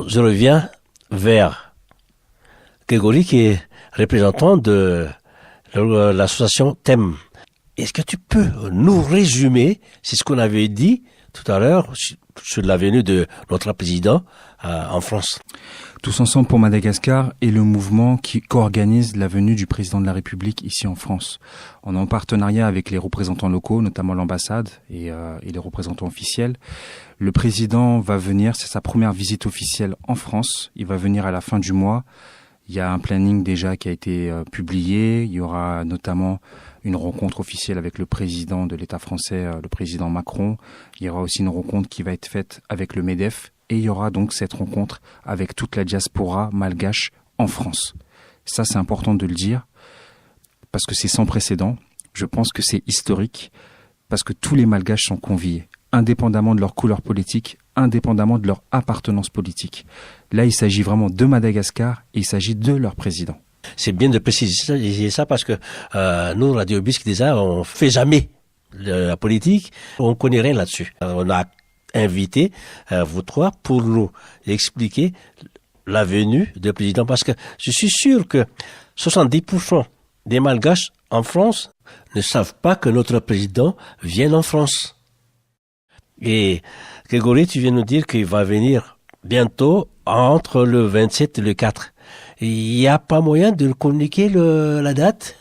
je reviens vers Grégory qui est représentant de l'association THEM. Est-ce que tu peux nous résumer, c'est ce qu'on avait dit tout à l'heure sur la venue de notre président en France? Tous ensemble pour Madagascar est le mouvement qui co-organise la venue du président de la République ici en France. On est en partenariat avec les représentants locaux, notamment l'ambassade et les représentants officiels. Le président va venir, c'est sa première visite officielle en France. Il va venir à la fin du mois. Il y a un planning déjà qui a été publié. Il y aura notamment une rencontre officielle avec le président de l'État français, le président Macron. Il y aura aussi une rencontre qui va être faite avec le MEDEF. Et il y aura donc cette rencontre avec toute la diaspora malgache en France. Ça, c'est important de le dire parce que c'est sans précédent. Je pense que c'est historique parce que tous les malgaches sont conviés, indépendamment de leur couleur politique, indépendamment de leur appartenance politique. Là, il s'agit vraiment de Madagascar et il s'agit de leur président. C'est bien de préciser ça parce que nous, Radio Bisque, déjà, on fait jamais la politique, on connaît rien là-dessus. On a invité vous trois pour nous expliquer la venue du président parce que je suis sûr que 70% des Malgaches en France ne savent pas que notre président vient en France. Et Grégory, tu viens nous dire qu'il va venir bientôt entre le 27 et le 4. Il n'y a pas moyen de communiquer la date?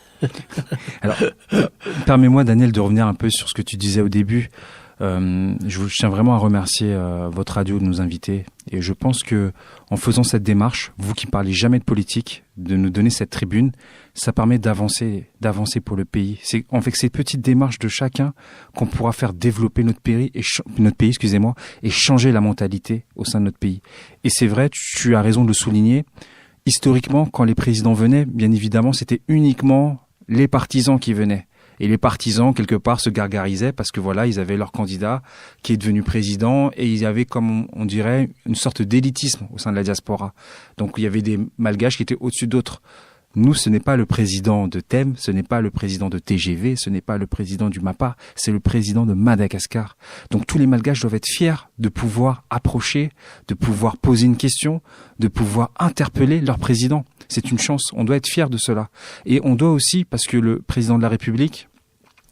Alors, permets-moi, Daniel, de revenir un peu sur ce que tu disais au début. Je tiens vraiment à remercier votre radio de nous inviter et je pense que en faisant cette démarche, vous qui parlez jamais de politique, de nous donner cette tribune, ça permet d'avancer pour le pays. C'est en fait ces petites démarches de chacun qu'on pourra faire développer notre pays et changer la mentalité au sein de notre pays. Et c'est vrai, tu as raison de le souligner. Historiquement, quand les présidents venaient, bien évidemment, c'était uniquement les partisans qui venaient. Et les partisans, quelque part, se gargarisaient parce que voilà, ils avaient leur candidat qui est devenu président et il y avait, comme on dirait, une sorte d'élitisme au sein de la diaspora. Donc, il y avait des malgaches qui étaient au-dessus d'autres. Nous, ce n'est pas le président de THEM, ce n'est pas le président de TGV, ce n'est pas le président du MAPA, c'est le président de Madagascar. Donc, tous les malgaches doivent être fiers de pouvoir approcher, de pouvoir poser une question, de pouvoir interpeller leur président. C'est une chance, on doit être fiers de cela. Et on doit aussi, parce que le président de la République,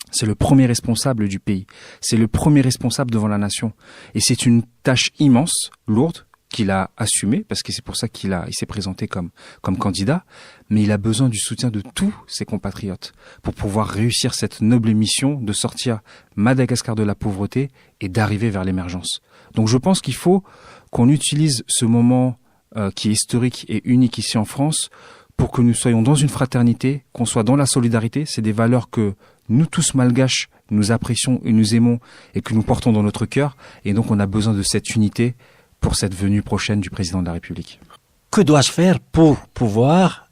c'est le premier responsable du pays. C'est le premier responsable devant la nation. Et c'est une tâche immense, lourde, qu'il a assumée, parce que c'est pour ça il s'est présenté comme candidat. Mais il a besoin du soutien de tous ses compatriotes pour pouvoir réussir cette noble mission de sortir Madagascar de la pauvreté et d'arriver vers l'émergence. Donc je pense qu'il faut qu'on utilise ce moment qui est historique et unique ici en France pour que nous soyons dans une fraternité, qu'on soit dans la solidarité. C'est des valeurs que nous tous malgaches, nous apprécions et nous aimons et que nous portons dans notre cœur. Et donc on a besoin de cette unité pour cette venue prochaine du président de la République. Que doit-je faire pour pouvoir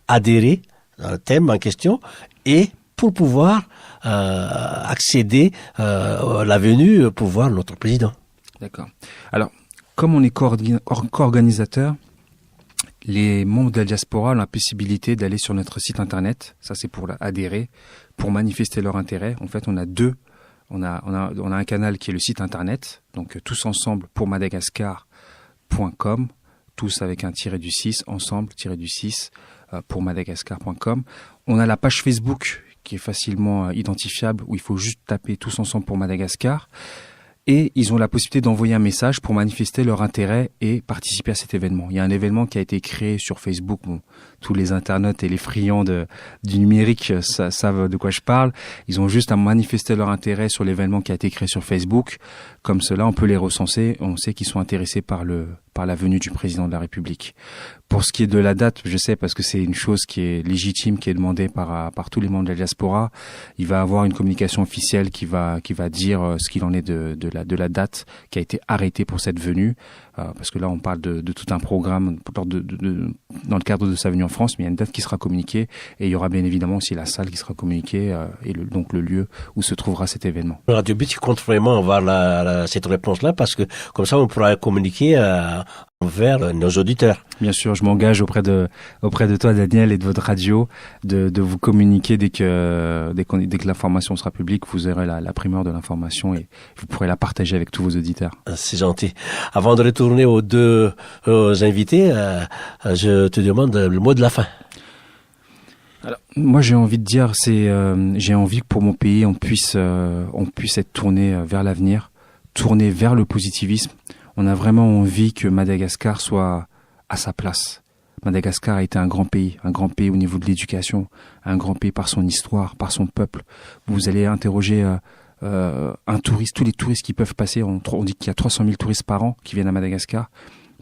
adhérer à thème en question et pour pouvoir accéder à la venue pour voir notre président? D'accord. Alors, comme on est co-organisateur, les membres de la diaspora ont la possibilité d'aller sur notre site internet. Ça, c'est pour adhérer, pour manifester leur intérêt. En fait, on a deux. On a un canal qui est le site internet, donc tous ensemble pour madagascar.com, tous avec un -6, ensemble -6 pour madagascar.com. On a la page Facebook qui est facilement identifiable où il faut juste taper tous ensemble pour Madagascar. Et ils ont la possibilité d'envoyer un message pour manifester leur intérêt et participer à cet événement. Il y a un événement qui a été créé sur Facebook. Bon, tous les internautes et les friands du numérique savent de quoi je parle. Ils ont juste à manifester leur intérêt sur l'événement qui a été créé sur Facebook. Comme cela, on peut les recenser. On sait qu'ils sont intéressés par la venue du président de la République. Pour ce qui est de la date, je sais parce que c'est une chose qui est légitime, qui est demandée par tous les membres de la diaspora. Il va avoir une communication officielle qui va dire ce qu'il en est de la date qui a été arrêtée pour cette venue. Parce que là, on parle de tout un programme dans le cadre de sa venue en France, mais il y a une date qui sera communiquée et il y aura bien évidemment aussi la salle qui sera communiquée et donc le lieu où se trouvera cet événement. Radio Bisque compte vraiment avoir cette réponse-là parce que comme ça, on pourra communiquer envers nos auditeurs. Bien sûr, je m'engage auprès de toi, Daniel, et de votre radio, de vous communiquer dès que l'information sera publique, vous aurez la primeur de l'information et vous pourrez la partager avec tous vos auditeurs. C'est gentil. Avant de retourner tourner aux deux invités, je te demande le mot de la fin. Alors, moi, j'ai envie de dire, j'ai envie que pour mon pays, on puisse être tourné vers l'avenir, tourné vers le positivisme. On a vraiment envie que Madagascar soit à sa place. Madagascar a été un grand pays au niveau de l'éducation, un grand pays par son histoire, par son peuple. Vous allez interroger un touriste, tous les touristes qui peuvent passer, on dit qu'il y a 300 000 touristes par an qui viennent à Madagascar.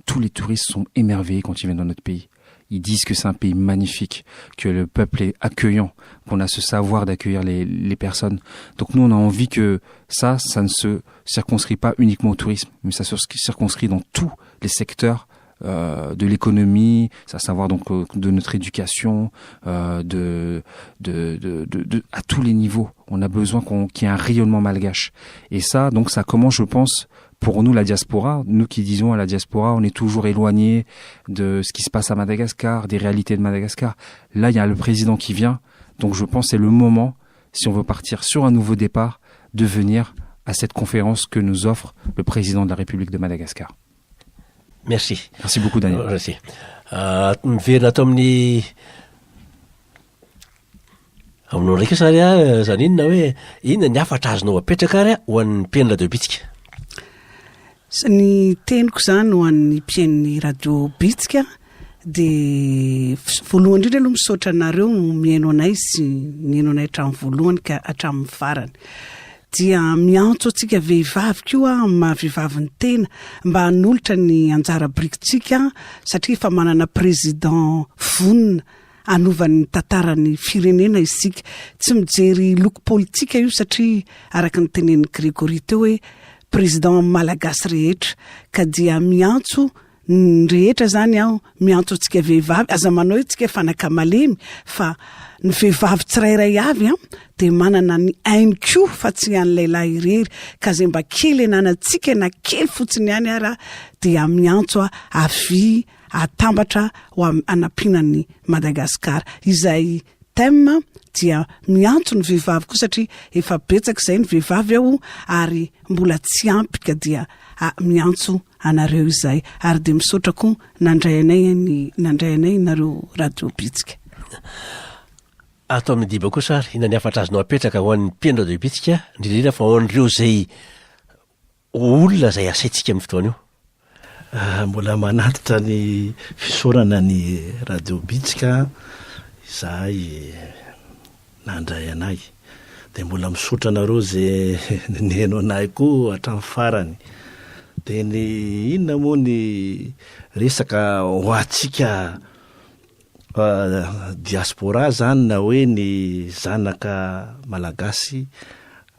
Tous les touristes sont émerveillés quand ils viennent dans notre pays. Ils disent que c'est un pays magnifique, que le peuple est accueillant, qu'on a ce savoir d'accueillir les personnes. Donc nous, on a envie que ça ne se circonscrit pas uniquement au tourisme, mais ça se circonscrit dans tous les secteurs de l'économie, à savoir donc de notre éducation, à tous les niveaux. On a besoin qu'il y ait un rayonnement malgache. Et ça, donc ça commence, je pense, pour nous, la diaspora. Nous qui disons à la diaspora, on est toujours éloigné de ce qui se passe à Madagascar, des réalités de Madagascar. Là, il y a le président qui vient. Donc je pense que c'est le moment, si on veut partir sur un nouveau départ, de venir à cette conférence que nous offre le président de la République de Madagascar. Merci. Merci beaucoup, Daniel. Merci. Miverina ato aminao ndraiky sary zany inona hoe inona ny afatra azonao apetraka ary ho an'ny mpiaino radio bitsika. Ny teniko zany ho an'ny mpiain'ny radio bitsika de voalohany indrindra aloha misaotra anareo miaino anay sy niaino anay hatramin'ny voalohany ka hatramin'ny farany. Dia miantso antsika vehivavy koa mahavehivavy ny tena mba hanolotra ny anjara brikintsika satria efa manana président vonona anovany tantaran'ny firenena isika. Tsy mijery loko politika io satria araka ny tenen'ny Grégory teo hoe président malagasy rehetra ka dia miantso rehetra zany aho miantso antsika vehivavy aza manao itsika fanaka malemy fa ny vehivavy tsirairay avy de manana ny ainy koa fa tsy an'ny lehilahy irery ka zay mba kely enanantsika na kely fotsiny ihany ara dia miantso avy atambatra ho anampinan'ny Madagasikara. Izay thème dia miantso ny vehivavy koa satria efa betsaka izay ny vehivavy ao ary mbola tsy ampy ka dia miantso anareo izay ary de misaotra koa nandray anay nareo radio bitsika. Ato amin'ny diba koa sary inona ny afatra azonao apetraka ho an'ny mpiaino radio bitsika indrindra fa ho an'ireo zay olona zay asaitsika amin'ny fotoana io. Mbola manatitra ny fisaorana ny radio bitsika izahay nandray anay de mbola misaotra anareo zay nihaino anay koa hatramin'ny farany. De ny inona moa ny resaka ho atsika diaspora zany na hoe ny zanaka malagasy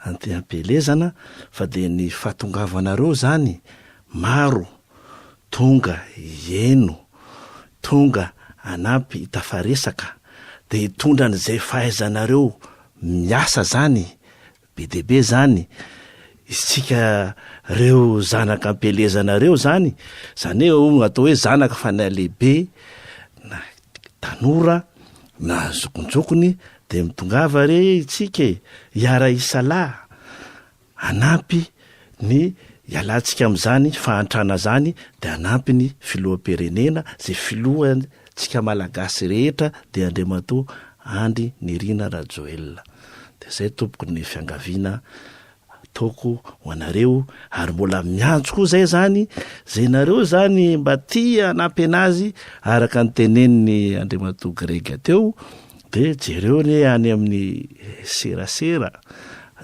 anteampelezana fa de ny fahatongavanareo zany maro tonga eno tonga anampy tafaresaka de hitondra n'izay fahaizanareo miasa zany be debe zany isika reo zanaka ampelezanareo zany hoe atao hoe zanaka fa na lehibe na tanora na zokonjokony de mitongava re itsika hiara isalahy anampy ny ialantsika amin'izany fahantrana zany de anampy ny filoham-pirenena zay filohantsika malagasy rehetra de Andriamatoa Andry Nirina Rajoelina. De zay tompoko ny fiangaviana toko ho anareo ary mbola miantso koa zay zany zay nareo zany mba tia anampy anazy araka ny teneniny Andriamatoa Grega teo de jereo ne any amin'ny serasera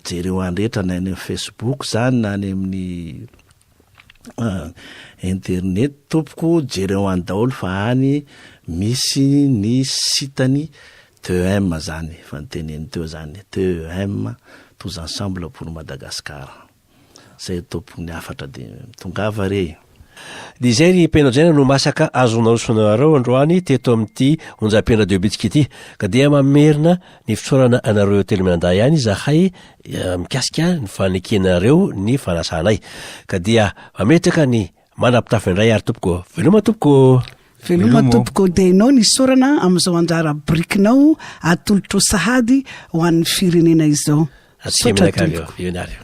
jereo andrehetra na any amin'ny Facebook zany na any amin'ny internet tompoko jereo any daholo fa any misy ny sitany TEM zany fa nyteneny teo zany TEM tous ensemble pour Madagascar. Zay tompoko ny afatra de mitongava re. De zay ry mpiaino jaina no masaka azonao sonareo androany teto amin'ity onjam-peno radio bitsika ity ka dia mamerina ny fitsorana anareo telominanday ihany zahay mikasika ny fanekenareo ny fanasanay ka dia mametraka ny manapitafy indray ary tompoko veloma tompoko de ianao ny sorana amin'izao anjara brikinao atolotro sahady ho an'ny firenena izao. Atsia menaka avy eo, ionareo.